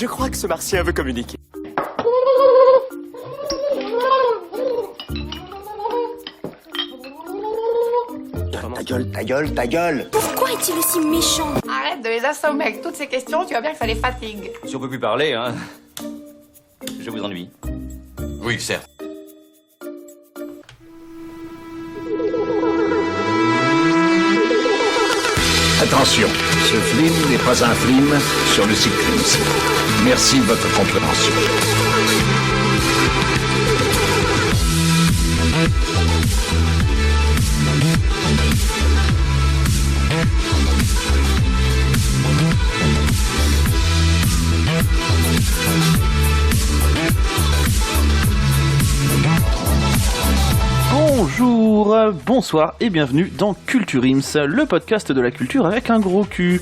Je crois que ce martien veut communiquer. Ta gueule. Pourquoi est-il aussi méchant? Arrête de les assommer avec toutes ces questions, tu vois bien que ça les fatigue. Si on peut plus parler, hein. Je vous ennuie. Oui, certes. Attention, ce film n'est pas un film sur le cyclisme. Merci de votre compréhension. Bonjour, bonsoir et bienvenue dans Culture Ims, le podcast de la culture avec un gros cul.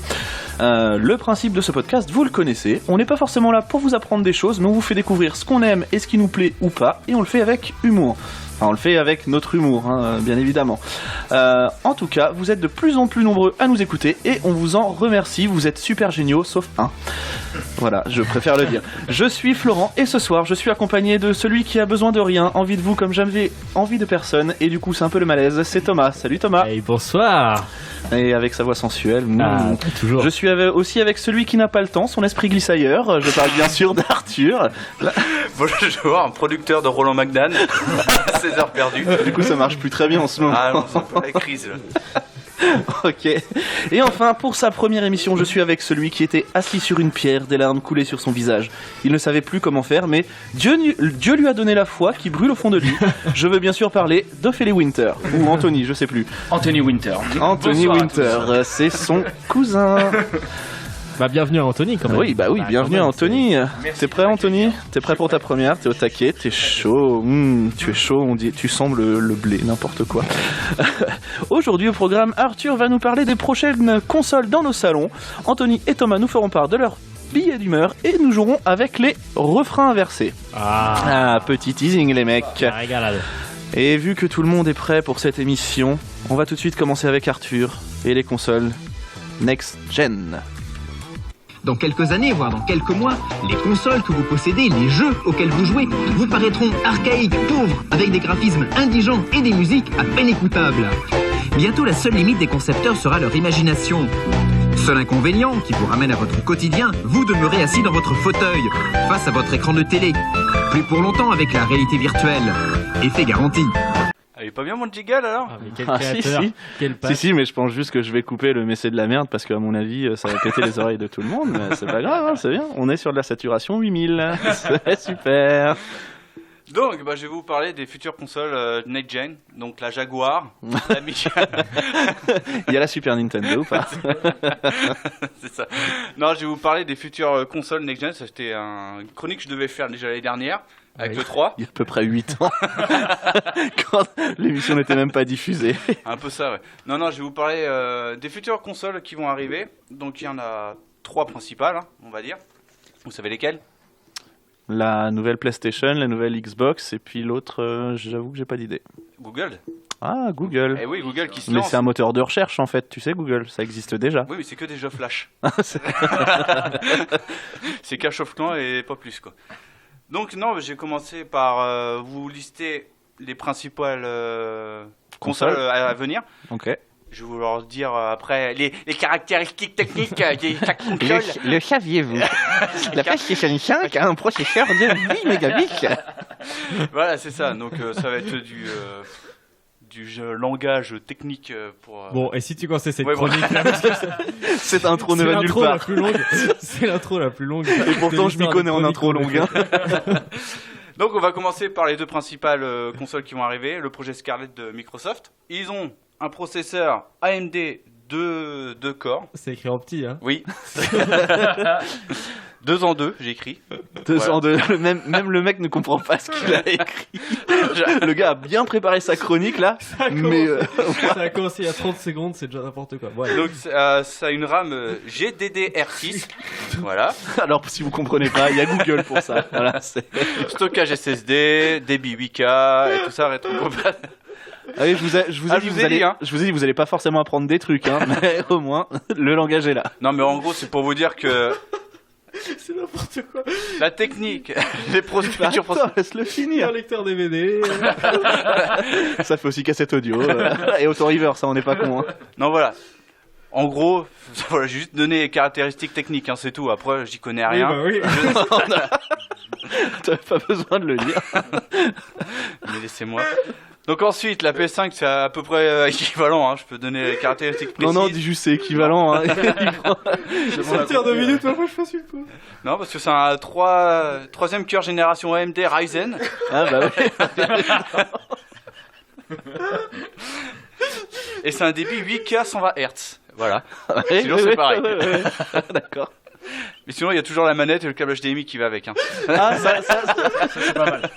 Le principe de ce podcast, vous le connaissez, on n'est pas forcément là pour vous apprendre des choses, mais on vous fait découvrir ce qu'on aime et ce qui nous plaît ou pas, et on le fait avec humour. Enfin, on le fait avec notre humour, hein, bien évidemment. En tout cas, vous êtes de plus en plus nombreux à nous écouter et on vous en remercie, vous êtes super géniaux, sauf un. Voilà, je préfère le dire. Je suis Florent et ce soir, je suis accompagné de celui qui a besoin de rien, envie de vous comme j'avais envie de personne, et du coup c'est un peu le malaise, c'est Thomas. Salut Thomas. Hey, bonsoir. Et avec sa voix sensuelle. Toujours. Je suis aussi avec celui qui n'a pas le temps, son esprit glisse ailleurs. Je parle bien sûr d'Arthur. Bonjour, un producteur de Roland McDan. 16 heures perdues. Du coup, ça marche plus très bien en ce moment. Ah non, c'est un peu la crise là. Ok. Et enfin, pour sa première émission, je suis avec celui qui était assis sur une pierre, des larmes coulaient sur son visage. Il ne savait plus comment faire, mais Dieu lui a donné la foi qui brûle au fond de lui. Je veux bien sûr parler d'Ophélie Winter, ou Anthony, je sais plus. Anthony Winter. Anthony Bonsoir Winter, c'est son cousin. Bah bienvenue à Anthony quand même. Oui, bah oui, bienvenue à Anthony. T'es prêt Anthony? T'es prêt pour ta première? T'es au taquet? T'es chaud? Tu es chaud, on dit, tu sembles le blé, n'importe quoi. Aujourd'hui au programme, Arthur va nous parler des prochaines consoles dans nos salons. Anthony et Thomas nous feront part de leur billet d'humeur et nous jouerons avec les refrains inversés. Ah, petit teasing les mecs. Régalade. Et vu que tout le monde est prêt pour cette émission, on va tout de suite commencer avec Arthur et les consoles Next Gen. Dans quelques années, voire dans quelques mois, les consoles que vous possédez, les jeux auxquels vous jouez, vous paraîtront archaïques, pauvres, avec des graphismes indigents et des musiques à peine écoutables. Bientôt, la seule limite des concepteurs sera leur imagination. Seul inconvénient qui vous ramène à votre quotidien, vous demeurez assis dans votre fauteuil, face à votre écran de télé. Plus pour longtemps avec la réalité virtuelle. Effet garanti. Elle est pas bien mon jiggle alors? Ah, mais quel créateur, quel passe. Si, mais je pense juste que je vais couper le mais c'est de la merde parce qu'à mon avis, ça va péter les oreilles de tout le monde. Mais c'est pas grave, hein, c'est bien. On est sur de la saturation 8000. C'est super. Donc, je vais vous parler des futures consoles Next Gen. Donc la Jaguar, la Micha. Il y a la Super Nintendo ou pas? C'est ça. Non, je vais vous parler des futures consoles Next Gen. C'était une chronique que je devais faire déjà l'année dernière. Avec le 3. Il y a à peu près 8 ans. Quand l'émission n'était même pas diffusée. Un peu ça, ouais. Non, je vais vous parler des futures consoles qui vont arriver. Donc il y en a 3 principales, hein, on va dire. Vous savez lesquelles? La nouvelle PlayStation, la nouvelle Xbox, et puis l'autre, j'avoue que j'ai pas d'idée. Google. Ah, Google. Eh oui, Google qui se Mais lance. c'est un moteur de recherche en fait, tu sais, Google, ça existe déjà. Oui, mais c'est que des jeux flash. C'est qu'un chauffe-clan et pas plus, quoi. Donc non, j'ai commencé par vous lister les principales consoles à venir. Ok. Je vais vous leur dire après les caractéristiques techniques de chaque console. Le saviez-vous? La PlayStation 5 a un processeur de 8 mégabits. Voilà, c'est ça. Donc ça va être du langage technique pour... Bon, et si tu commençais cette Ouais, chronique là, Cette intro ne va nulle l'intro la part. plus longue. C'est l'intro la plus longue. Et pourtant, je m'y connais en intro longue. Hein. Donc on va commencer par les 2 principales consoles qui vont arriver. Le projet Scarlett de Microsoft. Ils ont un processeur AMD 2 corps. C'est écrit en petit, hein. Oui. 2 en 2, j'ai écrit. 2 en 2. Même le mec ne comprend pas ce qu'il a écrit. Le gars a bien préparé sa chronique là. Ça a commencé il y a 30 secondes, c'est déjà n'importe quoi. Voilà. Donc ça a une RAM GDDR6. Voilà. Alors si vous comprenez pas, il y a Google pour ça. Voilà, c'est... Stockage SSD, débit 8K et tout ça rétrocompatible. Ah oui, je vous ai dit, vous allez pas forcément apprendre des trucs, hein, mais au moins, le langage est là. Non, mais en gros, c'est pour vous dire que C'est n'importe quoi. La technique, les futurs Attends, laisse-le Un finir. lecteur DVD. Ça fait aussi cassette audio. Et auto-river, ça on n'est pas con. Hein. Non, voilà. En gros, voilà, j'ai juste donné les caractéristiques techniques, hein, c'est tout. Après, j'y connais rien. Oui, bah oui. T'avais pas besoin de le dire. Mais laissez-moi. Donc ensuite, la PS5, c'est à peu près équivalent. Hein. Je peux donner les caractéristiques précises. Non, dis juste c'est équivalent. Hein. Ça tire 2 minutes, moi je fasse une pause. Non, parce que c'est un troisième cœur génération AMD Ryzen. Ah bah oui. Et c'est un débit 8K 120 Hz. Voilà. Oui, Sinon, oui, c'est oui, pareil. oui, oui. D'accord. Mais sinon, il y a toujours la manette et le câble HDMI qui va avec. Hein. Ah, ça c'est pas mal.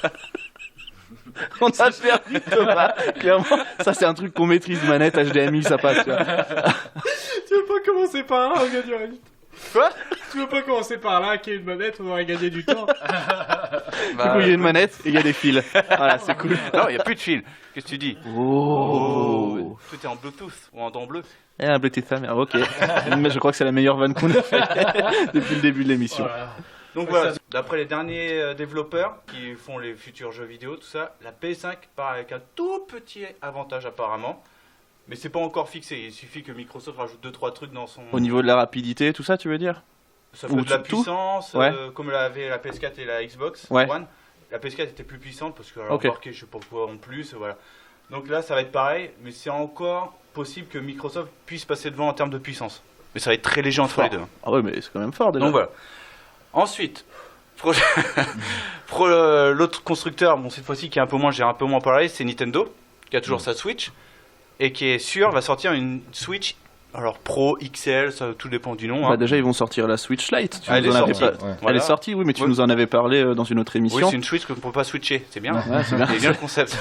On a perdu Thomas. Clairement, ça c'est un truc qu'on maîtrise, manette, HDMI, ça passe. Tu vois. Tu veux pas commencer par là, on gagnerait du temps. Quoi? Tu veux pas commencer par là, qu'il y ait une manette, on aurait gagné du temps. Du coup, il y a une manette et il y a des fils. Voilà, c'est cool. Non, il n'y a plus de fil. Qu'est-ce que tu dis? Oh. Tout est en Bluetooth ou en dents bleues. Et un Bluetooth sa mère, ok. Mais je crois que c'est la meilleure vanne qu'on a fait depuis le début de l'émission. Donc voilà, d'après les derniers développeurs qui font les futurs jeux vidéo, tout ça, la PS5 part avec un tout petit avantage apparemment. Mais c'est pas encore fixé, il suffit que Microsoft rajoute 2-3 trucs dans son... Au niveau de la rapidité, tout ça, tu veux dire? Ça ou peut de la tout puissance, Ouais. comme l'avait la PS4 et la Xbox Ouais. One. La PS4 était plus puissante parce qu'elle a Ok. embarqué je sais pas quoi en plus, voilà. Donc là ça va être pareil, mais c'est encore possible que Microsoft puisse passer devant en termes de puissance. Mais ça va être très léger entre Fort. les deux. Hein. Ah ouais, mais c'est quand même fort déjà. Donc voilà. Ensuite, l'autre constructeur, bon cette fois-ci qui est un peu moins, j'ai un peu moins parlé, c'est Nintendo, qui a toujours sa Switch, et qui est sûr va sortir une Switch, alors Pro, XL, ça tout dépend du nom. Bah Hein. déjà, ils vont sortir la Switch Lite. Tu Elle nous est en avais sortie. pas- Ouais. Elle Voilà. est sortie, oui, mais tu Ouais. nous en avais parlé dans une autre Oui, émission. c'est une Switch qu'on ne peut pas switcher, c'est bien. Ouais, c'est bien. C'est bien le concept.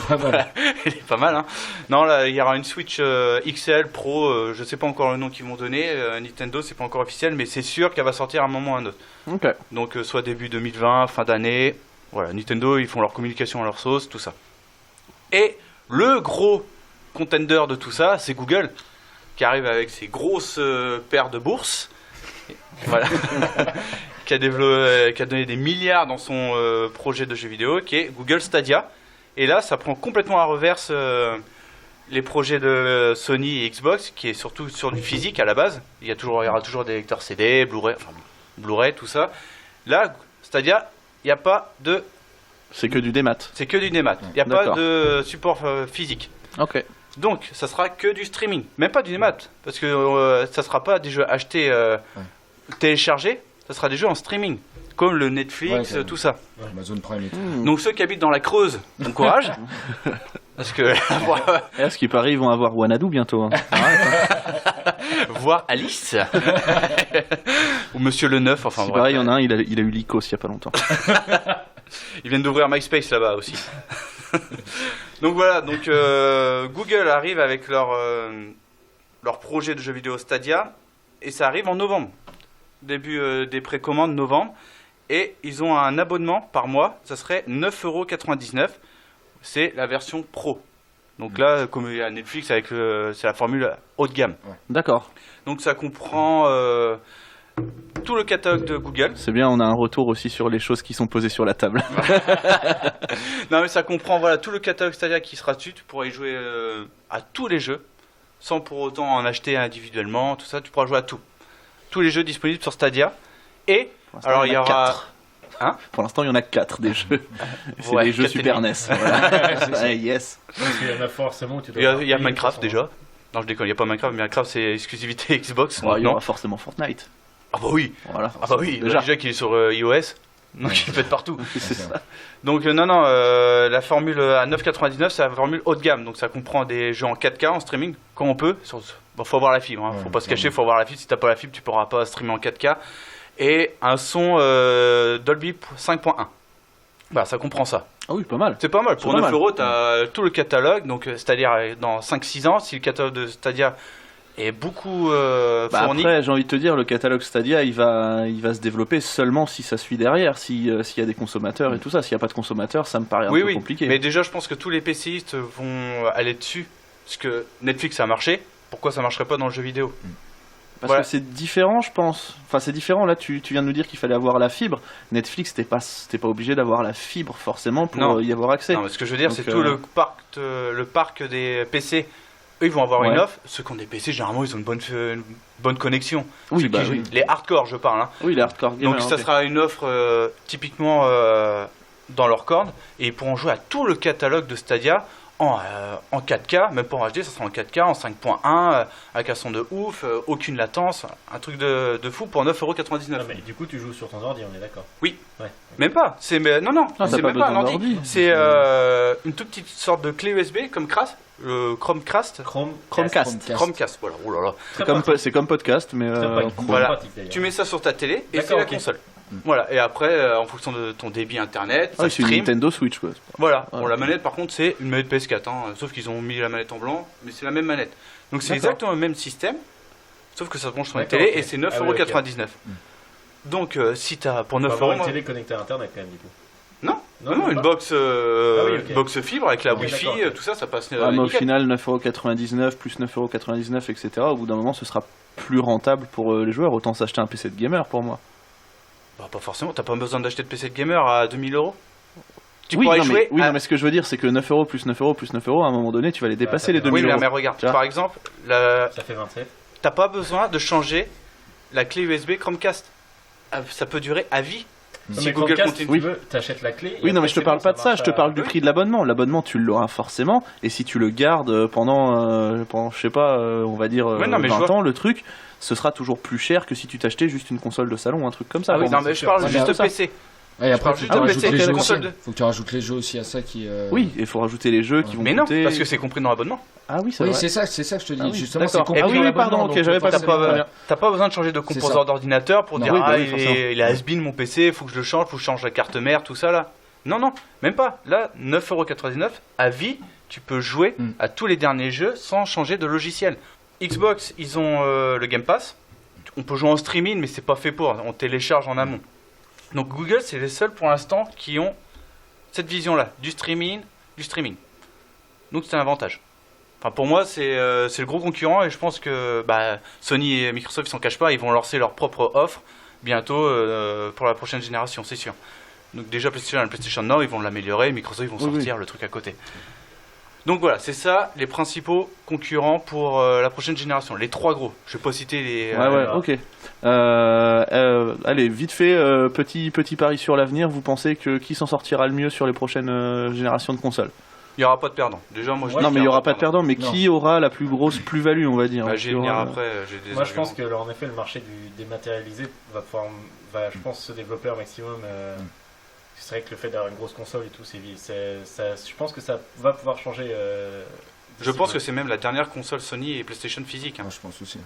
Elle est pas mal. Hein. Non, là, il y aura une Switch XL, Pro, je sais pas encore le nom qu'ils vont donner. Nintendo, c'est pas encore officiel, mais c'est sûr qu'elle va sortir à un moment ou à un autre. Ok. Donc, soit début 2020, fin d'année. Voilà, Nintendo, ils font leur communication à leur sauce, tout ça. Et le gros contender de tout ça, c'est Google, qui arrive avec ses grosses paires de bourses. Voilà. qui a donné des milliards dans son projet de jeu vidéo, qui est Google Stadia. Et là, ça prend complètement à reverse les projets de Sony et Xbox, qui est surtout sur du physique à la base. Il y aura toujours des lecteurs CD, Blu-ray, tout ça. Là, Stadia, il n'y a pas de... C'est que du démat. C'est que du démat. Il n'y a pas D'accord. de support physique. Ok. Donc, ça sera que du streaming. Même pas du démat. Parce que ça sera pas des jeux achetés, téléchargés. Ça sera des jeux en streaming. Comme le Netflix, tout ça. Amazon Prime et tout. Donc, ceux qui habitent dans la Creuse, bon courage. Parce que... Et à ce qui paraît, ils vont avoir Wanadu bientôt. Hein. voir Alice. Ou Monsieur le Neuf, enfin C'est bref. pareil, il y en a un, il a eu l'ICOS il y a pas longtemps. Ils viennent d'ouvrir MySpace là-bas aussi. Donc voilà, donc Google arrive avec leur projet de jeu vidéo Stadia, et ça arrive en novembre. Début des précommandes novembre. Et ils ont un abonnement par mois, ça serait 9,99 €. C'est la version Pro. Donc là, comme il y a Netflix, c'est la formule haut de gamme. D'accord. Donc ça comprend tout le catalogue de Google. C'est bien, on a un retour aussi sur les choses qui sont posées sur la table. Non mais ça comprend voilà, tout le catalogue Stadia qui sera dessus. Tu pourras y jouer à tous les jeux, sans pour autant en acheter individuellement, tout ça. Tu pourras jouer à tout. Tous les jeux disponibles sur Stadia. Et alors il y aura... 4. Hein Pour l'instant, il y en a 4 des jeux. C'est Ouais, des jeux 4 et Super demi. NES. Voilà. Ouais, yes. Parce qu'il y en a forcément où tu dois Il y a payer Minecraft 300. déjà. Non je déconne, il n'y a pas Minecraft, mais Minecraft c'est exclusivité Xbox. Ouais, il y non. aura forcément Fortnite. Ah bah oui. Voilà. Ah bah oui, déjà qu'il est sur iOS. Donc il peut être partout. C'est ça. Donc non, la formule à 9,99 c'est la formule haut de gamme. Donc ça comprend des jeux en 4K en streaming, quand on peut. Bon, faut avoir la fibre, hein. Faut pas se cacher, faut avoir la fibre. Si t'as pas la fibre, tu pourras pas streamer en 4K. Et un son Dolby 5.1. Bah ça comprend ça. Ah oui, pas mal. C'est pas mal. Pour pas 9 mal. €, t'as tout le catalogue. Donc c'est-à-dire dans 5-6 ans, si le catalogue de Stadia est beaucoup fourni. Après, j'ai envie de te dire, le catalogue Stadia, il va se développer seulement si ça suit derrière, s'il y a des consommateurs et tout ça. S'il n'y a pas de consommateurs, ça me paraît un peu compliqué. Mais déjà, je pense que tous les PCistes vont aller dessus. Parce que Netflix, ça a marché. Pourquoi ça marcherait pas dans le jeu vidéo? Parce Voilà. que c'est différent, je pense. Enfin, c'est différent. Là, tu viens de nous dire qu'il fallait avoir la fibre. Netflix, t'es pas obligé d'avoir la fibre forcément pour Non. y avoir accès. Non, mais ce que je veux dire, Donc, c'est tout le parc des PC. Eux, ils vont avoir une Ouais. offre. Ceux qui ont des PC, généralement, ils ont une bonne connexion. Oui, Ceux bah qui jouent- oui. Les hardcore, je parle. Hein. Oui, les hardcore gamers. Donc, ça ok. sera une offre typiquement dans leur cordes. Et ils pourront jouer à tout le catalogue de Stadia en 4K, même pas en HD, ça sera en 4K, en 5.1, avec un son de ouf, aucune latence. Un truc de fou pour 9,99€. Non, mais du coup, tu joues sur ton ordi, on est d'accord. Oui. Ouais. Même pas. Non, Ah, c'est t'as pas même pas un besoin ordi. d'ordi. C'est une toute petite sorte de clé USB comme le Chromecast. Chromecast, voilà. Oh là là. C'est comme podcast, mais Voilà. pratique, d'ailleurs. Tu mets ça sur ta télé et c'est D'accord, la ok. console. Voilà. Et après, en fonction de ton débit internet, ça ah, c'est une stream. Nintendo Switch quoi. Voilà. Ouais. Bon, la manette, par contre, c'est une manette PS4. Hein, sauf qu'ils ont mis la manette en blanc, mais c'est la même manette. Donc c'est D'accord. exactement le même système, sauf que ça se branche sur une D'accord, télé ok. et c'est Ah ouais, 9,99€. Donc si t'as pour On va 9 avoir euros. une télé connectée à internet quand même, du coup. Non, même une pas. box, Ah oui, ok. box fibre avec la Ok, Wi-Fi, d'accord, ok. tout ça, ça passe Ah, mais au nickel. final, 9,99€ plus 9,99€, etc. Au bout d'un moment, ce sera plus rentable pour les joueurs. Autant s'acheter un PC de gamer pour moi. Bah, pas forcément, t'as pas besoin d'acheter de PC de gamer à 2000€. Tu Oui, pourrais non, jouer mais, à... mais ce que je veux dire, c'est que 9€ plus 9€ plus 9€, à un moment donné, tu vas les dépasser ça les fait 2000€. Oui, mais regarde, Tu vois. par exemple, Ça fait 27. t'as pas besoin de changer la clé USB Chromecast. Ça peut durer à vie. Non, Si mais Google Chromecast, continue. si tu veux, t'achètes la clé. et Oui, non, après, mais je te c'est parle bon, pas de ça, marche je te à- parle du prix de l'abonnement. L'abonnement, tu l'auras forcément, et si tu le gardes pendant je sais pas, on va dire Ouais, non, mais je 20 vois. ans, le truc, ce sera toujours plus cher que si tu t'achetais juste une console de salon, un truc comme ça. Ah oui, pour non, moi. mais je parle Ouais, juste de ça. PC. Ouais, et après, parle faut juste que tu de rajoutes PC, les jeux console aussi. de- Faut que tu rajoutes les jeux aussi à ça qui. Oui, il faut rajouter les jeux qui vont Mais non, coûter... parce que c'est compris dans l'abonnement. Ah oui, c'est Oui, vrai. c'est ça que je te dis. Ah oui, Justement, c'est d'accord. compris Ah oui, dans oui, l'abonnement, pardon, ok, donc j'avais pas T'as compris. pas, pas besoin de changer de C'est composant ça. d'ordinateur pour Non. dire Oui, bah ah oui, forcément. il est has-been mon PC, faut que je le change, faut que je change la carte mère, tout ça là. Non, même pas. Là, 9,99€ à vie, tu peux jouer à tous les derniers jeux sans changer de logiciel. Xbox, ils ont le Game Pass. On peut jouer en streaming, mais c'est pas fait pour. On télécharge en amont. Donc Google, c'est les seuls pour l'instant qui ont cette vision-là, du streaming. Donc c'est un avantage. Enfin, pour moi, c'est le gros concurrent et je pense que Sony et Microsoft ils s'en cachent pas, ils vont lancer leur propre offre bientôt pour la prochaine génération, c'est sûr. Donc déjà PlayStation Now, ils vont l'améliorer, Microsoft ils vont sortir le truc à côté. Donc voilà, c'est ça les principaux concurrents pour la prochaine génération. Les trois gros. Je vais pas citer les. Ouais, ok. Allez, vite fait, petit pari sur l'avenir. Vous pensez que qui s'en sortira le mieux sur les prochaines générations de consoles? Il y aura pas de perdant. Déjà moi je dis Non, qu'il mais il y aura pas de perdant. Mais Non. qui aura la plus grosse plus-value, on va dire? J'y Qui vais venir aura- après. J'ai des Moi, je arguments. pense que, en effet, le marché du dématérialisé va, je pense, se développer au maximum. C'est vrai que le fait d'avoir une grosse console et tout, je pense que ça va pouvoir changer. Je pense que c'est même la dernière console Sony et PlayStation physique. Hein. Moi, je pense aussi.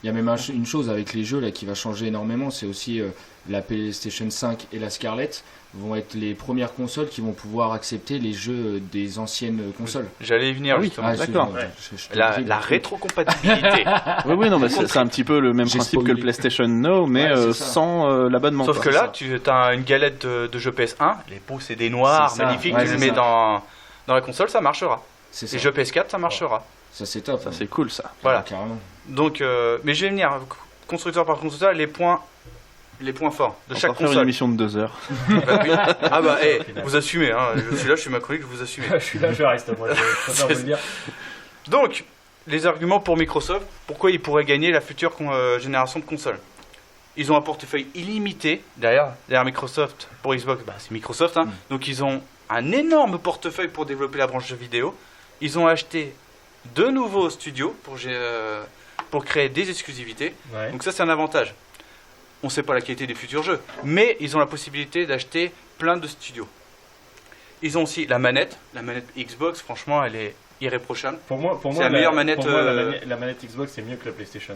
Il y a même une chose avec les jeux là qui va changer énormément, c'est aussi la PlayStation 5 et la Scarlett vont être les premières consoles qui vont pouvoir accepter les jeux des anciennes consoles. J'allais y venir Ah oui, justement. d'accord. Je te La, dis, la rétrocompatibilité. Oui, non, mais c'est un petit peu le même J'ai principe que le spoilé. PlayStation Now, mais Ouais, c'est ça. sans l'abonnement. Sauf quoi. que là, tu as une galette de jeux PS1, les beaux CD noirs, C'est ça. magnifiques, Ouais, tu le c'est mets ça. dans la console, ça marchera. C'est Les ça. jeux PS4, ça marchera. Ça c'est top. Ça, c'est cool, ça. Voilà. Carrément. Donc, mais je vais venir, constructeur par constructeur, les points forts de On chaque va faire une console. émission de 2 heures. Ah bah, vous assumez, hein. Je suis là, je suis ma chronique, vous assumez. Je suis là, je reste, moi, je préfère vous le dire. Donc, les arguments pour Microsoft, pourquoi ils pourraient gagner la future génération de consoles. Ils ont un portefeuille illimité derrière Microsoft. Pour Xbox, c'est Microsoft, hein. Donc ils ont un énorme portefeuille pour développer la branche jeux vidéo. Ils ont acheté 2 nouveaux studios pour créer des exclusivités. Ouais. Donc ça, c'est un avantage. On ne sait pas la qualité des futurs jeux, mais ils ont la possibilité d'acheter plein de studios. Ils ont aussi la manette Xbox, franchement, elle est irréprochable. Pour moi, C'est la meilleure manette, pour moi, la manette Xbox c'est mieux que la PlayStation.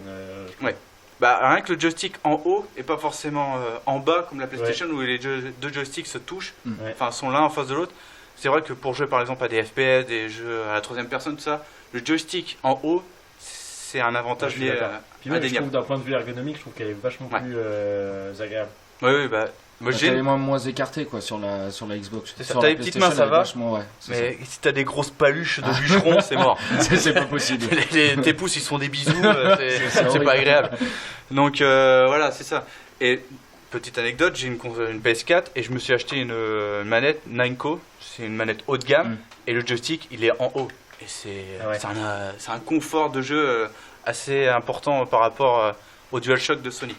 Ouais. Rien que le joystick en haut et pas forcément en bas comme la PlayStation où les deux joysticks se touchent, Ouais. enfin sont l'un en face de l'autre. C'est vrai que pour jouer par exemple à des FPS, des jeux à la troisième personne, tout ça, le joystick en haut, c'est un avantage Je suis lié d'accord. Puis même, je indéniable. trouve d'un point de vue ergonomique, je trouve qu'elle est vachement Ouais. plus agréable. Oui, Moi, T'as les mains moins écartées quoi sur la Xbox. C'est ça, Sur t'as la les petites PlayStation, mains, ça elle est va. vachement, ouais, c'est Mais si t'as des grosses paluches de bûcheron, c'est mort. c'est pas possible. Tes pouces, ils se font des bisous, c'est horrible. pas agréable. Donc voilà, c'est ça. Et petite anecdote, j'ai une PS4 et je me suis acheté une manette Namco. C'est une manette haut de gamme et le joystick, il est en haut. Et c'est un confort de jeu assez important par rapport au DualShock de Sony.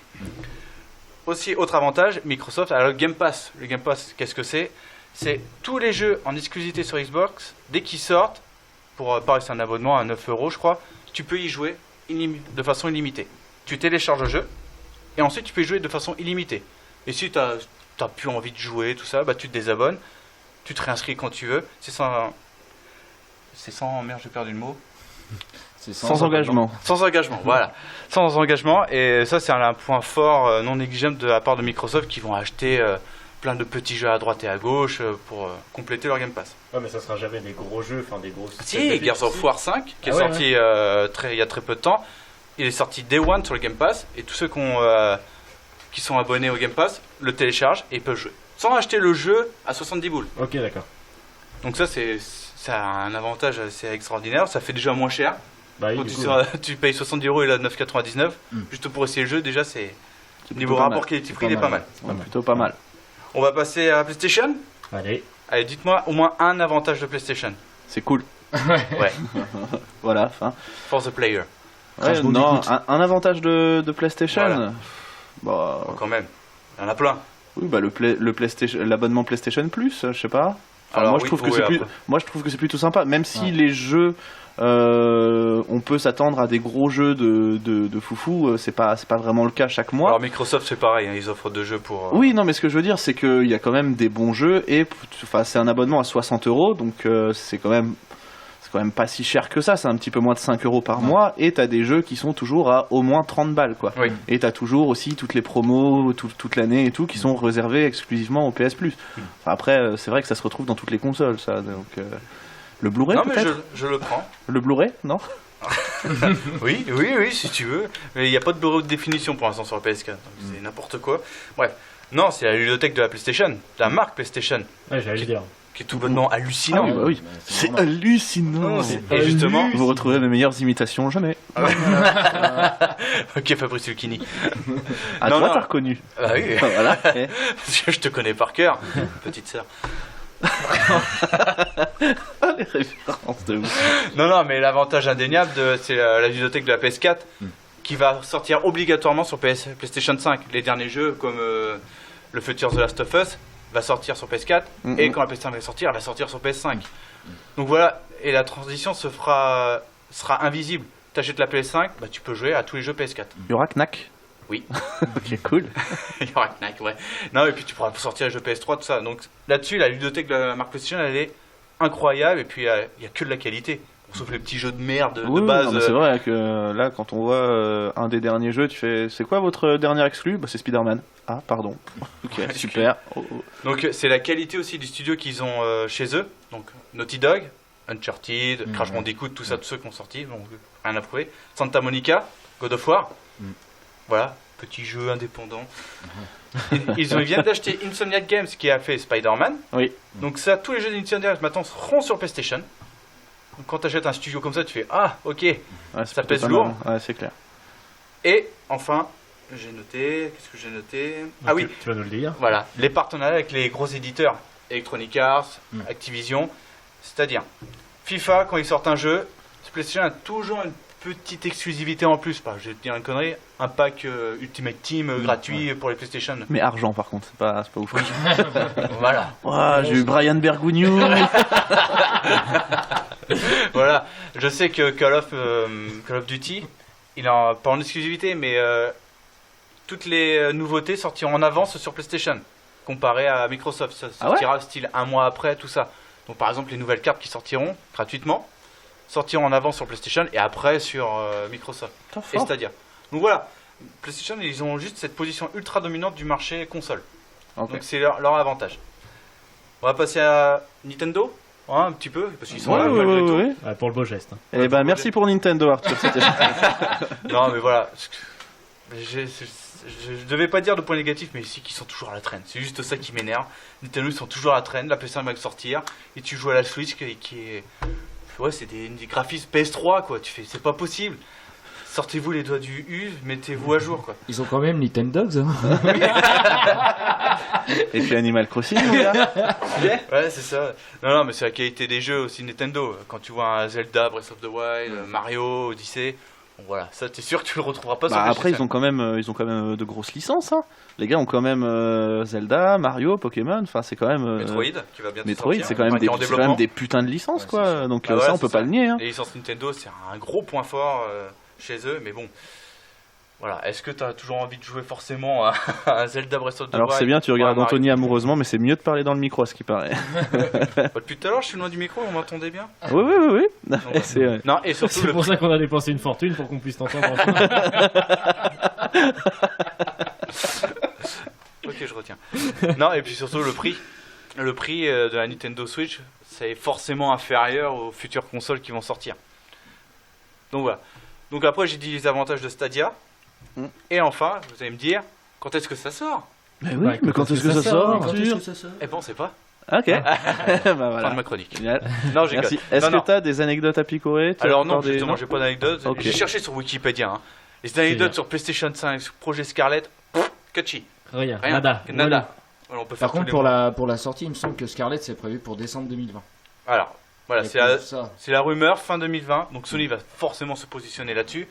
Aussi, autre avantage, Microsoft, alors le Game Pass. Le Game Pass, qu'est-ce que c'est? C'est tous les jeux en exclusivité sur Xbox, dès qu'ils sortent, pareil, c'est un abonnement à 9 € je crois, tu peux y jouer de façon illimitée. Tu télécharges le jeu, et ensuite tu peux y jouer de façon illimitée. Et si tu n'as plus envie de jouer, tout ça, bah tu te désabonnes, tu te réinscris quand tu veux. C'est sans... Merde, j'ai perdu le mot. Sans engagement. Sans engagement, voilà. Sans engagement, et ça c'est un point fort non négligeable de la part de Microsoft qui vont acheter plein de petits jeux à droite et à gauche pour compléter leur Game Pass. Ouais, mais ça sera jamais des gros jeux, enfin des grosses... Si, Gears of War 5, qui est sorti il y a très peu de temps, il est sorti Day One sur le Game Pass, et tous ceux qui sont abonnés au Game Pass le téléchargent et peuvent jouer. Sans acheter le jeu à 70 boules. Ok, d'accord. Donc ça a un avantage assez extraordinaire, ça fait déjà moins cher. Bah oui, Quand tu payes 70 € et là 9,99 juste pour essayer le jeu, déjà c'est niveau rapport qualité-prix, il est pas mal. Ouais, plutôt pas mal. On va passer à PlayStation. Allez, dites-moi au moins un avantage de PlayStation. C'est cool. Ouais, Voilà, fin. for the player. Ouais, non, un avantage de PlayStation. Voilà. Bah, Quand même, il y en a plein. oui, bah le PlayStation, l'abonnement PlayStation Plus, je sais pas. Enfin, Alors, moi, je oui, trouve que oui, c'est après. moi je trouve que c'est plutôt sympa, même si les jeux, on peut s'attendre à des gros jeux de foufou, c'est pas vraiment le cas chaque mois. Alors Microsoft c'est pareil, hein, ils offrent deux jeux pour... Oui, non, mais ce que je veux dire, c'est qu'il y a quand même des bons jeux et enfin, c'est un abonnement à 60 €, donc c'est quand même pas si cher que ça, c'est un petit peu moins de 5 € par mois, et t'as des jeux qui sont toujours à au moins 30 balles, quoi. Oui. Et t'as toujours aussi toutes les promos, toute l'année et tout, qui sont réservées exclusivement au PS Plus. Enfin, après, c'est vrai que ça se retrouve dans toutes les consoles, ça, donc... Le Blu-ray, Non mais peut-être je le prends. Le Blu-ray, non? Oui, si tu veux. Mais il n'y a pas de Blu-ray de définition pour l'instant sur le PS4, donc c'est n'importe quoi. Bref, non, c'est la ludothèque de la PlayStation, la marque PlayStation. ouais, j'allais le dire. Qui est tout bonnement hallucinant. Ah oui, bah oui. C'est hallucinant. Et justement, Vous retrouverez mes meilleures imitations jamais. ok Fabrice Lucchini. Ah, Non, toi, non. t'as reconnu. Ah oui, Voilà. parce que je te connais par cœur, petite sœur. Les références de vous. Non, mais l'avantage indéniable, c'est la ludothèque de la PS4 qui va sortir obligatoirement sur PlayStation 5. Les derniers jeux comme le futur The Last of Us va sortir sur PS4 et quand la PS5 va sortir, elle va sortir sur PS5. Donc voilà, et la transition sera invisible. T'achètes la PS5, bah tu peux jouer à tous les jeux PS4. Il y aura Knack. Oui. Ok, cool. Il y aura Knack, ouais. Non, et puis tu pourras sortir les jeux PS3, tout ça. Donc là-dessus, la ludothèque de la marque PlayStation, elle est incroyable, et puis il n'y a que de la qualité. Sauf les petits jeux de merde de Oui, base. non, mais c'est vrai que là, quand on voit un des derniers jeux, tu fais c'est quoi votre dernier exclu? Bah, c'est Spider-Man. Ah, pardon. Ok, Ouais, super. Donc c'est la qualité aussi du studio qu'ils ont chez eux. Donc Naughty Dog, Uncharted, Crash Bandicoot, tout ça, tous ceux qui ont sorti, donc rien à prouver. Santa Monica, God of War. Voilà, petit jeu indépendant. Ils viennent d'acheter Insomniac Games qui a fait Spider-Man. Oui. Donc ça, tous les jeux d'Insomniac maintenant seront sur PlayStation. Donc quand tu achètes un studio comme ça, tu fais ah ok, Ouais, c'est ça plutôt pèse pas lourd. mal, hein. Ouais, c'est clair. Et enfin, j'ai noté, qu'est-ce que j'ai noté? Ah oui, Tu vas nous le dire. voilà, les partenariats avec les gros éditeurs, Electronic Arts, Activision, c'est-à-dire FIFA, quand ils sortent un jeu, PlayStation a toujours une petite exclusivité en plus. Je vais te dire une connerie, un pack Ultimate Team gratuit pour les PlayStation. Mais argent, par contre, c'est pas ouf. Voilà. Ouah, j'ai eu Brian Bergugno. Voilà, je sais que Call of Duty, il a pas en exclusivité, mais toutes les nouveautés sortiront en avance sur PlayStation, comparé à Microsoft. Ça sortira style un mois après, tout ça. Donc par exemple, les nouvelles cartes qui sortiront gratuitement, sortiront en avance sur PlayStation et après sur Microsoft et Stadia. Donc voilà, PlayStation, ils ont juste cette position ultra dominante du marché console. Okay. Donc c'est leur avantage. On va passer à Nintendo. Ouais, un petit peu, parce qu'ils sont là malgré tout. Ouais, pour le beau geste. Eh ben, merci pour Nintendo, Arthur. Non, mais voilà. je devais pas dire de point négatif, mais ici qu'ils sont toujours à la traîne. C'est juste ça qui m'énerve. Nintendo ils sont toujours à la traîne. La PS5 va sortir et tu joues à la Switch qui est, ouais, c'est des graphismes PS3 quoi. Tu fais, c'est pas possible. Sortez-vous les doigts du U, mettez-vous à jour quoi. Ils ont quand même Nintendo Dogs. Hein. Et puis Animal Crossing, mon gars. Ouais, c'est ça. Non, mais c'est la qualité des jeux aussi Nintendo. Quand tu vois un Zelda, Breath of the Wild, Mario, Odyssey, bon, voilà, ça t'es sûr que tu le retrouveras pas sur Après, PlayStation. ils ont quand même de grosses licences. Hein. Les gars ont quand même Zelda, Mario, Pokémon. Enfin, c'est quand même. Metroid, qui va bientôt Metroid, sortir. c'est quand même des putains de licences, quoi. Donc Bah ouais, ça, on peut pas le nier. Hein. Les licences Nintendo, c'est un gros point fort chez eux, mais bon. Voilà, est-ce que tu as toujours envie de jouer forcément à un Zelda Breath of the Wild? Alors c'est bien, tu regardes Anthony amoureusement, mais c'est mieux de parler dans le micro, à ce qui paraît. Depuis tout à l'heure, je suis loin du micro, vous m'entendez bien? Oui. Non, et surtout c'est pour ça qu'on a dépensé une fortune pour qu'on puisse t'entendre. Ok, je retiens. Non, et puis surtout le prix. Le prix de la Nintendo Switch, c'est forcément inférieur aux futures consoles qui vont sortir. Donc voilà. Donc après, j'ai dit les avantages de Stadia. Et enfin, vous allez me dire, quand est-ce que ça sort? Mais oui, mais quand est-ce que ça sort, Arthur? Eh ben, on sait pas. Ok. Bah, voilà. Fin de ma chronique. Génial. Non, j'ai Merci. Est-ce que tu as des anecdotes à picorer? Alors non, justement, j'ai pas d'anecdotes. Okay. J'ai cherché sur Wikipédia. Hein. Les anecdotes sur PlayStation 5, sur Projet Scarlett, Kachi. Rien. Nada. Voilà, on peut Par faire contre, pour la sortie, il me semble que Scarlett, c'est prévu pour décembre 2020. Alors, voilà, Et c'est la rumeur fin 2020. Donc Sony va forcément se positionner là-dessus.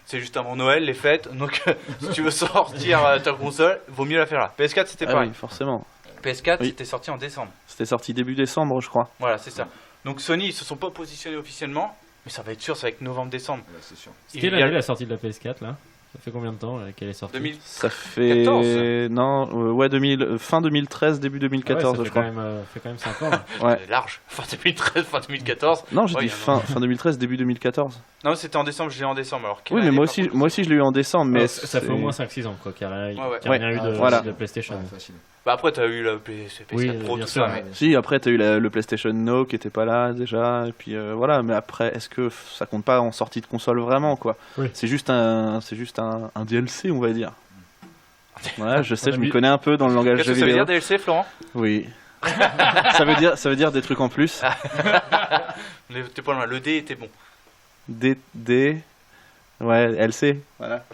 C'est juste avant Noël, les fêtes. Donc si tu veux sortir ta console, vaut mieux la faire là. PS4, c'était pareil. Oui, forcément. PS4, c'était sorti en décembre. C'était sorti début décembre, je crois. Voilà, c'est ça. Donc Sony, ils se sont pas positionnés officiellement, mais ça va être sûr, ça va être novembre-décembre. Ouais, c'est sûr. C'était l'année la sortie de la PS4 là? Ça fait combien de temps qu'elle est sortie? 2000. Ça fait 14. Non, ouais, fin 2013, début 2014, je crois. Ça fait quand même 5 ans. Là. Ouais. C'est large. Fin 2013, fin 2014. Non, j'ai Ouais, dit fin 2013, début 2014. Non, c'était en décembre, je l'ai en décembre. Alors, Oui, mais moi aussi je l'ai eu en décembre. Mais ça fait au moins 5-6 ans quoi, qu'il n'y a rien eu de PlayStation. Ouais, facile. Bah après, t'as eu la PS4 Pro, bien tout sûr, ça. Mais... Si, après t'as eu le PlayStation No qui était pas là déjà, et puis voilà. Mais après, est-ce que ça compte pas en sortie de console vraiment quoi? Oui. C'est juste un DLC, on va dire. Ouais, je sais, je m'y connais un peu dans le langage Qu'est-ce jeu que ça veut vidéo. dire DLC, Florent? Oui. ça veut dire des trucs en plus. T'es pas loin, le D était bon. Ouais, LC. Voilà.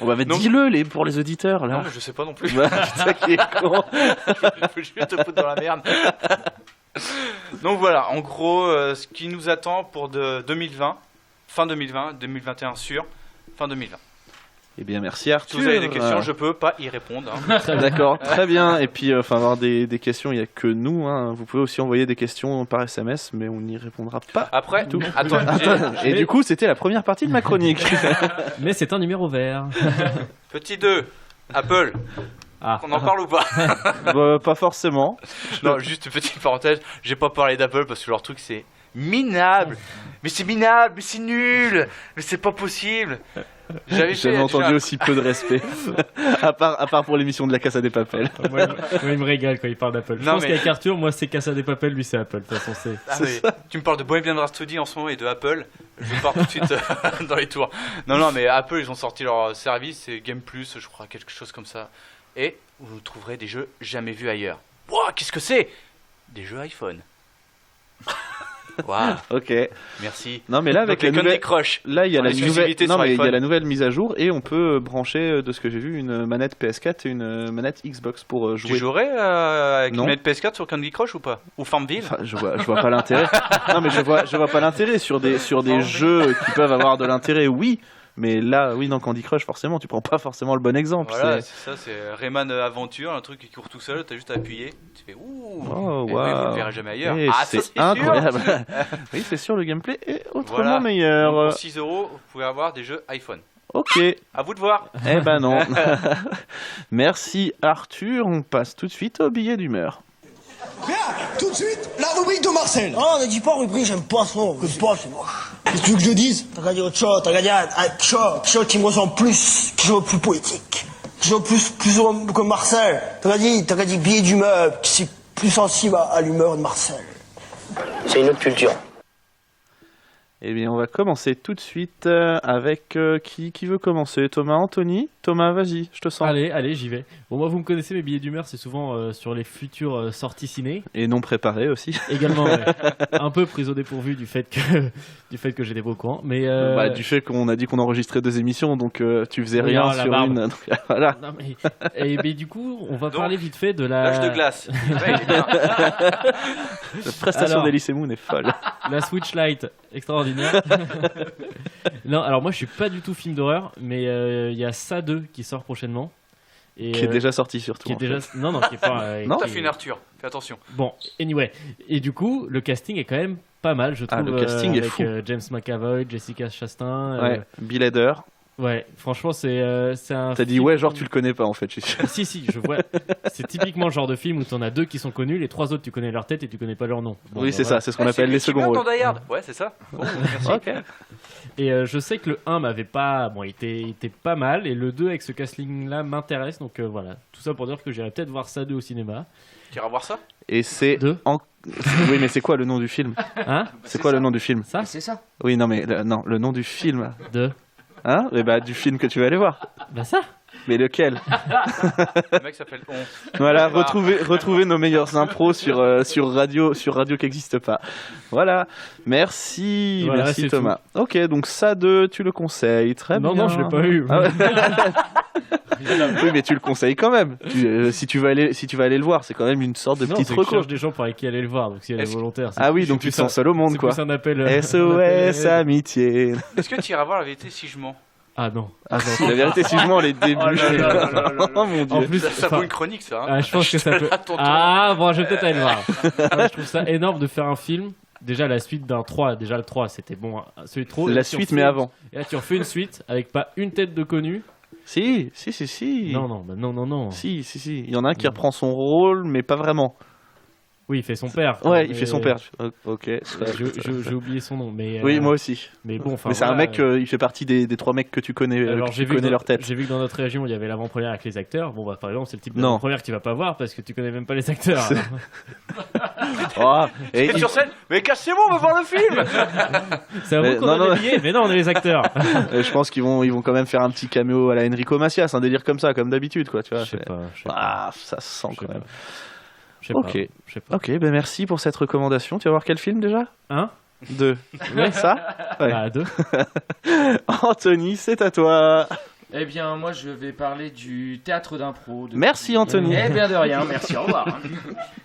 On va mettre dis-le pour les auditeurs là. Non, mais je sais pas non plus. Bah, putain qui est con. Je peux juste te foutre dans la merde. Donc voilà, en gros, ce qui nous attend pour 2020, fin 2020, 2021 sûr, fin 2020. Eh bien, merci Arthur. Si vous avez des questions, je peux pas y répondre. Hein. D'accord, très bien. Et puis, avoir des questions, il n'y a que nous. Hein. Vous pouvez aussi envoyer des questions par SMS, mais on n'y répondra pas. Après, tout. Attends. Et du coup, c'était la première partie de ma chronique. Mais c'est un numéro vert. Petit 2, Apple. On en parle ou pas? Bah, pas forcément. Non, juste une petite parenthèse. J'ai pas parlé d'Apple parce que leur truc c'est minable. Mais c'est minable, mais c'est nul, mais c'est pas possible. J'avais entendu aussi peu de respect. à part pour l'émission de la Casa des Papel. Moi, il me régale quand il parle d'Apple. Je pense qu'avec Arthur, moi c'est Casa des Papel, lui c'est Apple. De toute façon, tu me parles de Bohemian Rhapsody en ce moment et de Apple. Je pars tout de suite dans les tours. Non, mais Apple, ils ont sorti leur service, c'est Game Plus, je crois, quelque chose comme ça. Et vous trouverez des jeux jamais vus ailleurs. Wow, qu'est-ce que c'est? Des jeux iPhone. Waouh. Ok. Merci. Non mais là avec la nouvelle Crush. Là il y a la nouvelle. Non mais il y a la nouvelle mise à jour et on peut brancher de ce que j'ai vu une manette PS4 et une manette Xbox pour jouer. Tu jouerais avec une manette PS4 sur Candy Crush ou pas? Ou Farmville? Enfin, je vois pas l'intérêt. Non mais je vois pas l'intérêt sur des jeux qui peuvent avoir de l'intérêt. Oui. Mais là, oui, dans Candy Crush, forcément, tu prends pas forcément le bon exemple. Voilà, c'est ça, c'est Rayman Aventure, un truc qui court tout seul, t'as juste à appuyer, tu fais ouh, oh, wow. Oui, vous le verrez jamais ailleurs. Et c'est incroyable. Oui, c'est sûr, le gameplay est autrement meilleur. Donc, pour 6 €, vous pouvez avoir des jeux iPhone. Ok. À vous de voir. Eh ben non. Merci Arthur, on passe tout de suite au billet d'humeur. Bien, tout de suite, la rubrique de Marcel. Oh, ne dis pas rubrique, j'aime pas ça. J'aime pas, c'est moche. Qu'est-ce que tu veux que je dise? T'as regardé autre chose, t'as regardé quelque chose qui me ressemble plus, quelque chose de plus poétique, quelque chose plus comme Marcel. T'as regardé billet d'humeur, qui c'est plus sensible à l'humeur de Marcel. C'est une autre culture. Eh bien, on va commencer tout de suite avec qui veut commencer? Thomas, Anthony? Thomas, vas-y, je te sens. Allez, j'y vais. Bon, moi, vous me connaissez, mes billets d'humeur, c'est souvent sur les futures sorties ciné. Et non préparé aussi. Également, ouais. Un peu pris au dépourvu du fait que j'étais pas au courant. Mais du fait qu'on a dit qu'on enregistrait 2 émissions, donc tu faisais rien non, sur une. Donc, voilà. Non, mais du coup, on va parler vite fait de la... L'âge de glace. La prestation d'Elysée Moon est folle. La Switch Lite, extraordinaire. Non, alors moi je suis pas du tout film d'horreur, mais il y a Ça 2 qui sort prochainement. Et, qui est déjà sorti surtout. Qui est déjà... Non, qui est pas... non, t'as fait une Arthur, fais attention. Bon, anyway. Et du coup, le casting est quand même pas mal, je trouve. Le casting est avec, fou. James McAvoy, Jessica Chastain. Ouais, Bill Hader. Ouais, franchement, c'est un. T'as dit ouais, genre tu le connais pas en fait, je suis sûr. Si, je vois. C'est typiquement le genre de film où t'en as 2 qui sont connus, les 3 autres tu connais leur tête et tu connais pas leur nom. Bon, oui, c'est ça, c'est ce qu'on appelle les seconds rôles. Die Hard. Ouais, c'est ça. Bon, merci. Ok. Et je sais que le 1 m'avait pas. Bon, il était pas mal, et le 2 avec ce casting-là m'intéresse, donc voilà. Tout ça pour dire que j'irai peut-être voir Ça 2 au cinéma. Tu iras voir ça? Et c'est. Oui, mais c'est quoi le nom du film? Hein? C'est quoi le nom du film? Ça? C'est ça. Oui, non, mais le nom du film. Hein? Et du film que tu vas aller voir. Bah ça. Mais lequel? Le mec s'appelle On. Voilà, retrouvez nos meilleures impros sur radio qui n'existe pas. Voilà, merci, voilà, merci Thomas. Tout. Ok, donc Ça 2, tu le conseilles, très bien. Non, je l'ai pas eu. Ah ouais. Oui, mais tu le conseilles quand même. Si tu vas aller le voir, c'est quand même une sorte de petite reco. Je cherche des gens pour qui aller le voir, donc si elle est volontaire. Ah oui, donc tu te sens seul au monde, quoi. C'est un appel. SOS amitié. Est-ce que tu iras voir La Vérité si je mens? Ah non. La Vérité si je mens, les débuts. Oh mon dieu. En plus, ça vaut une chronique, ça. Hein. Je pense que ça peut. Ah bon, je vais peut-être aller le voir. Je trouve ça énorme de faire un film. Déjà la suite d'un 3, déjà le 3 c'était bon, celui de trop. La suite mais avant. Et là tu refais une suite avec pas une tête de connu. Si. Non. Si. Il y en a un qui reprend son rôle, mais pas vraiment. Oui, il fait son père. Ouais, il fait son père. Ok. J'ai oublié son nom, mais. Oui, moi aussi. Mais bon, enfin. Mais c'est un mec, il fait partie des 3 mecs que tu connais. Alors tu connais leur tête. J'ai vu que dans notre région, il y avait l'avant-première avec les acteurs. Bon, bah par exemple, c'est le type d'avant-première que tu vas pas voir parce que tu connais même pas les acteurs. Et sur scène, mais cassez-vous, on va voir le film. C'est à vous qu'on a des billets, mais non, on est les acteurs. Je pense qu'ils vont quand même faire un petit caméo à la Enrico Macias, un délire comme ça, comme d'habitude, quoi. Tu vois. Je sais pas. Ça se sent quand même. Je sais pas. Ok, ben merci pour cette recommandation. Tu vas voir quel film déjà? 2. Ouais. Ça? Ouais. Bah 2. Anthony, c'est à toi. Eh bien, moi, je vais parler du théâtre d'impro. Merci, Anthony. Eh bien, de rien, merci, au revoir.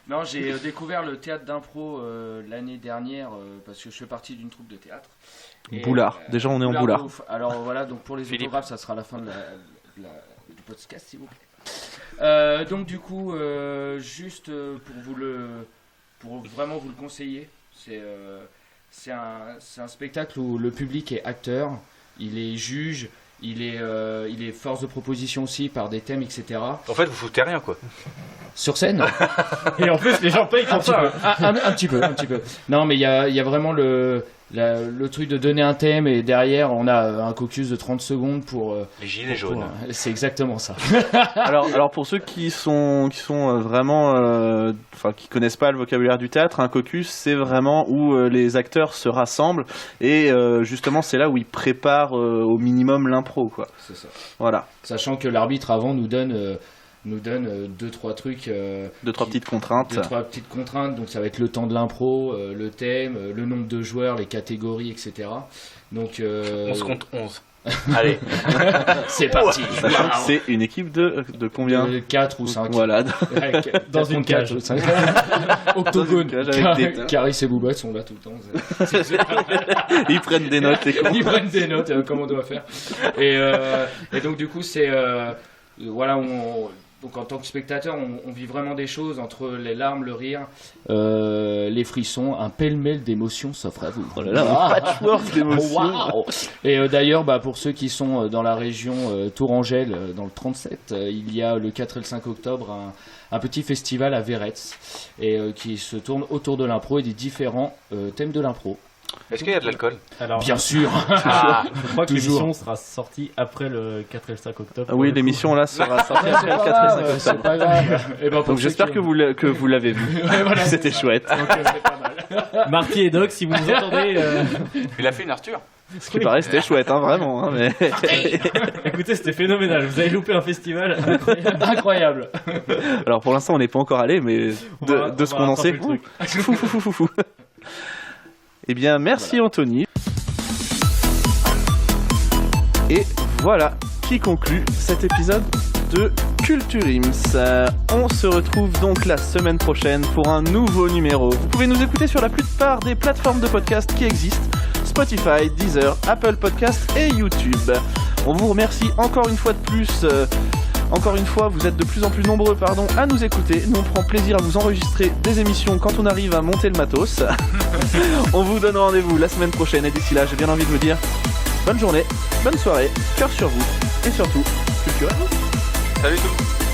Non, j'ai découvert le théâtre d'impro l'année dernière parce que je fais partie d'une troupe de théâtre. Boulard. Déjà, on est en Boulard. Alors voilà, donc pour les autographes, ça sera la fin du podcast, s'il vous plaît. Donc du coup, juste pour vraiment vous le conseiller, c'est un spectacle où le public est acteur, il est juge, il est force de proposition aussi par des thèmes, etc. En fait, vous foutez rien, quoi. Sur scène. Et en plus, les gens payent comme ça. Un petit peu. Non, mais il y a vraiment le truc de donner un thème et derrière on a un caucus de 30 secondes pour les gilets jaunes. C'est exactement ça. alors pour ceux qui sont vraiment qui connaissent pas le vocabulaire du théâtre, un caucus c'est vraiment où les acteurs se rassemblent et justement c'est là où ils préparent au minimum l'impro, quoi. C'est ça. Voilà. Sachant que l'arbitre avant nous donne 2-3 trucs, 2-3 petites contraintes. 2-3 petites contraintes, donc ça va être le temps de l'impro, le thème, le nombre de joueurs, les catégories, etc. Donc 11 contre 11. Allez, c'est parti. Sachant que c'est une équipe de combien? 4 ou 5. Voilà. Dans une cage. Octogone. Caris et Bouba sont là tout le temps. Ils prennent des notes. Ils prennent des notes, comme on doit faire. Et donc du coup c'est voilà, donc en tant que spectateur, on vit vraiment des choses entre les larmes, le rire, les frissons, un pêle-mêle d'émotions s'offre à vous. Oh là là, un patchwork d'émotions. Wow. Et d'ailleurs, pour ceux qui sont dans la région Tourangelle, dans le 37, il y a le 4 et le 5 octobre un petit festival à Véretz qui se tourne autour de l'impro et des différents thèmes de l'impro. Est-ce qu'il y a de l'alcool? Bien sûr. Je crois que l'émission sera sortie après le 4 et le 5 octobre. Oui, l'émission là sera sortie après le 4 et le 5 octobre. C'est pas grave. Donc j'espère que vous l'avez vu. Voilà, c'était chouette. Donc c'est pas mal. Marty et Doc, si vous nous entendez. Il a fait une Arthur. Ce qui paraît, c'était chouette, hein, vraiment. Hein, mais... Écoutez, c'était phénoménal. Vous avez loupé un festival Incroyable. Alors pour l'instant, on n'est pas encore allé, mais de ce qu'on en sait. Fou. Eh bien, merci Anthony. Et voilà qui conclut cet épisode de Culture Ims. On se retrouve donc la semaine prochaine pour un nouveau numéro. Vous pouvez nous écouter sur la plupart des plateformes de podcast qui existent: Spotify, Deezer, Apple Podcast et YouTube. On vous remercie encore une fois de plus. Encore une fois, vous êtes de plus en plus nombreux à nous écouter. Nous, on prend plaisir à vous enregistrer des émissions quand on arrive à monter le matos. On vous donne rendez-vous la semaine prochaine et d'ici là, j'ai bien envie de vous dire bonne journée, bonne soirée, cœur sur vous et surtout, culture à vous. Salut tout le monde.